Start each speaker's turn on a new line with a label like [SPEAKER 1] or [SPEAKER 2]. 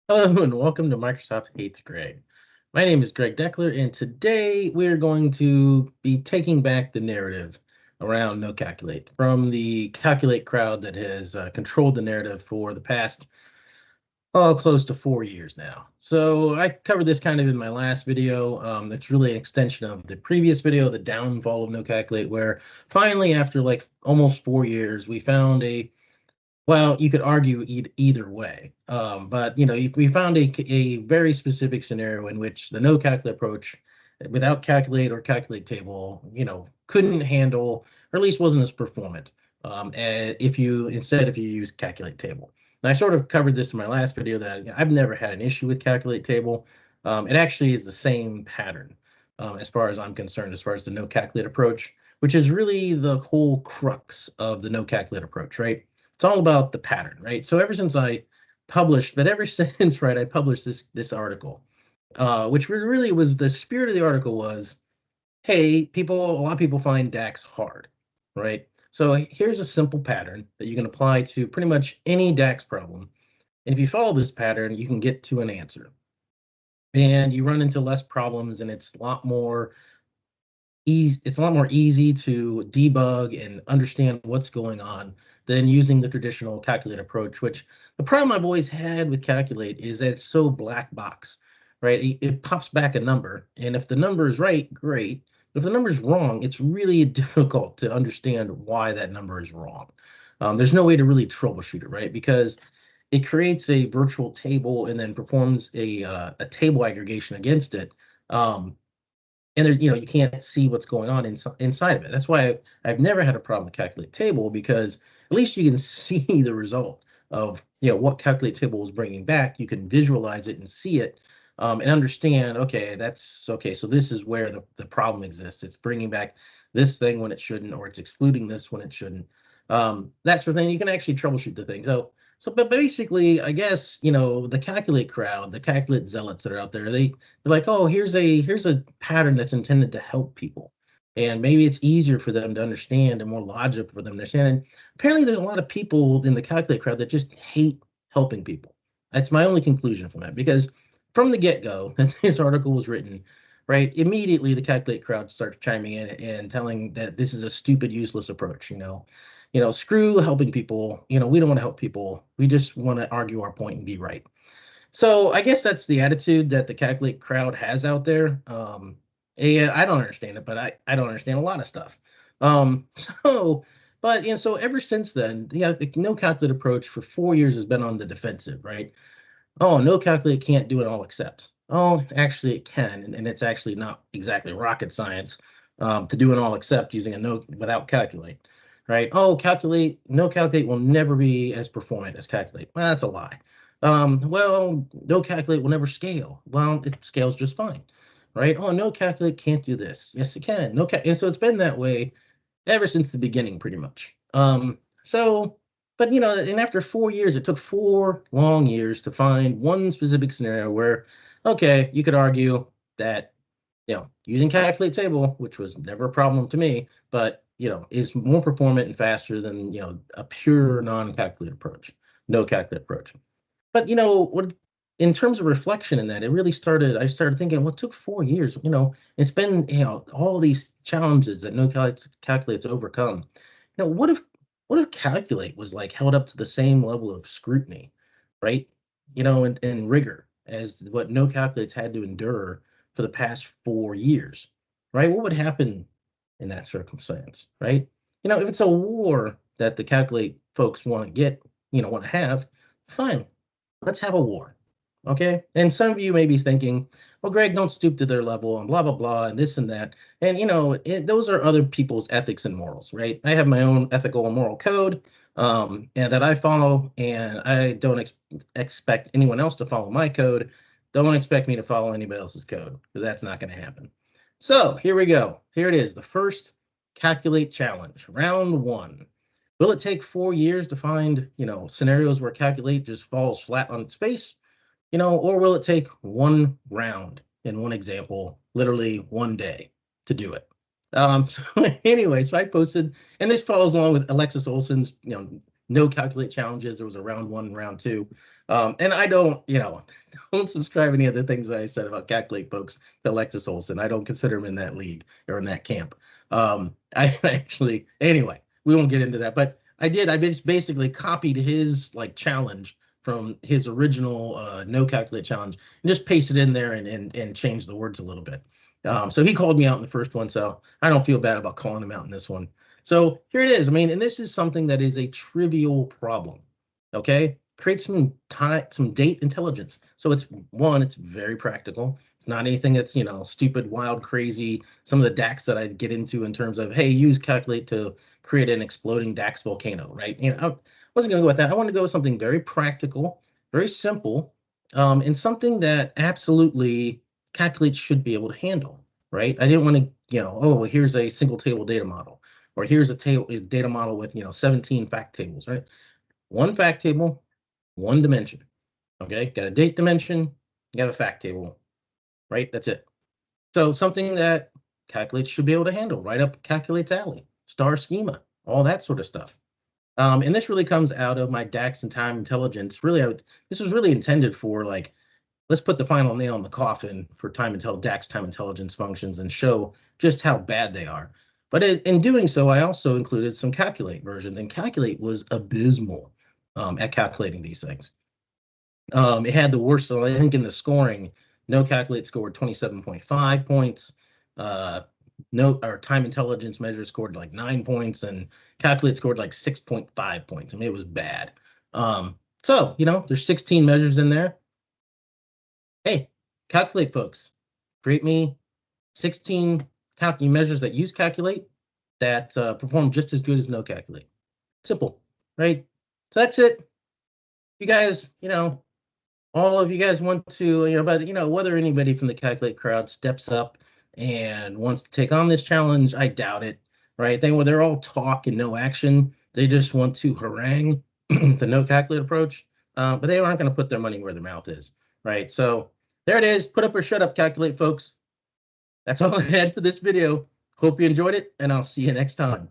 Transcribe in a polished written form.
[SPEAKER 1] Hello and welcome to Microsoft Hates Greg. My name is Greg Deckler, and today we're going to be taking back the narrative around No Calculate from the Calculate crowd that has controlled the narrative for the past, close to 4 years now. So I covered this kind of in my last video. That's really an extension of the previous video, the downfall of No Calculate, where finally, after like almost 4 years, we found well, you could argue either way, but we found a very specific scenario in which the no calculate approach, without calculate or calculate table, couldn't handle, or at least wasn't as performant. If you use calculate table. And I sort of covered this in my last video that I've never had an issue with calculate table. It actually is the same pattern, as far as I'm concerned, as far as the no calculate approach, which is really the whole crux of the no calculate approach, right? It's all about the pattern, right? So ever since, right, I published this article, which really was the spirit of the article was, hey, a lot of people find DAX hard, right? So here's a simple pattern that you can apply to pretty much any DAX problem. And if you follow this pattern, you can get to an answer. And you run into less problems, and it's a lot more easy to debug and understand what's going on than using the traditional calculate approach, which the problem I've always had with calculate is that it's so black box, right? It pops back a number, and if the number is right, great. But if the number is wrong, it's really difficult to understand why that number is wrong. There's no way to really troubleshoot it, right? Because it creates a virtual table and then performs a table aggregation against it. Um, and there, you can't see what's going on inside of it. That's why I've never had a problem with calculate table, because at least you can see the result of what calculate table is bringing back. You can visualize it and see it, and understand, okay, that's okay, so this is where the problem exists. It's bringing back this thing when it shouldn't, or it's excluding this when it shouldn't. That sort of thing. You can actually troubleshoot the thing. But basically, I guess, the calculate crowd, the calculate zealots that are out there, they're like, oh, here's a pattern that's intended to help people, and maybe it's easier for them to understand and more logical for them to understand. And apparently, there's a lot of people in the calculate crowd that just hate helping people. That's my only conclusion from that, because from the get-go, that this article was written, right, immediately the calculate crowd starts chiming in and telling that this is a stupid, useless approach. Screw helping people. We don't want to help people. We just want to argue our point and be right. So I guess that's the attitude that the calculate crowd has out there. And I don't understand it, but I don't understand a lot of stuff. Um, so, so ever since then, the no calculate approach for 4 years has been on the defensive, right? Oh, no calculate can't do it all except. Oh, actually it can, and it's actually not exactly rocket science, to do an all except using a no without calculate, right? Oh, no calculate will never be as performant as calculate. Well, that's a lie. Well, no calculate will never scale. Well, it scales just fine, right? Oh, no calculate can't do this. Yes, it can. And so it's been that way ever since the beginning, pretty much. But and after 4 years, it took 4 long years to find one specific scenario where, okay, you could argue that, using calculate table, which was never a problem to me, but is more performant and faster than a pure non-calculate approach, no calculate approach. But what in terms of reflection in that, I started thinking, well, it took 4 years. It's been all these challenges that no calculates overcome. What if calculate was like held up to the same level of scrutiny, right? And rigor as what no calculates had to endure for the past 4 years, right? What would happen in that circumstance, right? If it's a war that the calculate folks want to have, fine, let's have a war. Okay. And some of you may be thinking, well, Greg, don't stoop to their level and blah, blah, blah, and this and that. And, those are other people's ethics and morals, right? I have my own ethical and moral code, and that I follow, and I don't expect anyone else to follow my code. Don't expect me to follow anybody else's code, because that's not going to happen. So here we go. Here it is, the first calculate challenge, round one. Will it take 4 years to find, scenarios where calculate just falls flat on its face? Or will it take one round in one example, literally one day to do it? So anyway, so I posted, and this follows along with Alexis Olson's, no calculate challenges. There was a round one, round two. And I don't, don't subscribe to any of the things that I said about Calculate folks to Alexis Olson. I don't consider him in that league or in that camp. I actually, anyway, we won't get into that, but I did. I just basically copied his like challenge from his original no calculate challenge and just pasted in there and changed the words a little bit. So he called me out in the first one, so I don't feel bad about calling him out in this one. So here it is. I mean, and this is something that is a trivial problem. Okay, create some time, some date intelligence. So it's very practical. It's not anything that's stupid, wild, crazy. Some of the DAX that I'd get into in terms of, hey, use calculate to create an exploding DAX volcano, right? I wasn't going to go with that. I want to go with something very practical, very simple, and something that absolutely calculate should be able to handle, right? I didn't want to, oh, well, here's a single table data model, or here's a data model with 17 fact tables, right? One fact table, one dimension. Okay, got a date dimension, you got a fact table, right? That's it. So something that calculates should be able to handle, right up calculates alley, star schema, all that sort of stuff. And this really comes out of my DAX and time intelligence. Really, this was really intended for like, let's put the final nail in the coffin for DAX time intelligence functions and show just how bad they are. But in doing so, I also included some calculate versions, and calculate was abysmal at calculating these things. It had the worst, so I think in the scoring, no calculate scored 27.5 points. No, or time intelligence measure scored like 9 points, and calculate scored like 6.5 points. I mean, it was bad. So, there's 16 measures in there. Hey, calculate folks, create me 16 measures that use calculate that perform just as good as no calculate. Simple, right? So that's it. You guys, all of you guys want to, but whether anybody from the calculate crowd steps up and wants to take on this challenge, I doubt it, right? They're all talk and no action. They just want to harangue the no calculate approach, but they aren't going to put their money where their mouth is, right? So there it is. Put up or shut up, calculate, folks. That's all I had for this video. Hope you enjoyed it, and I'll see you next time.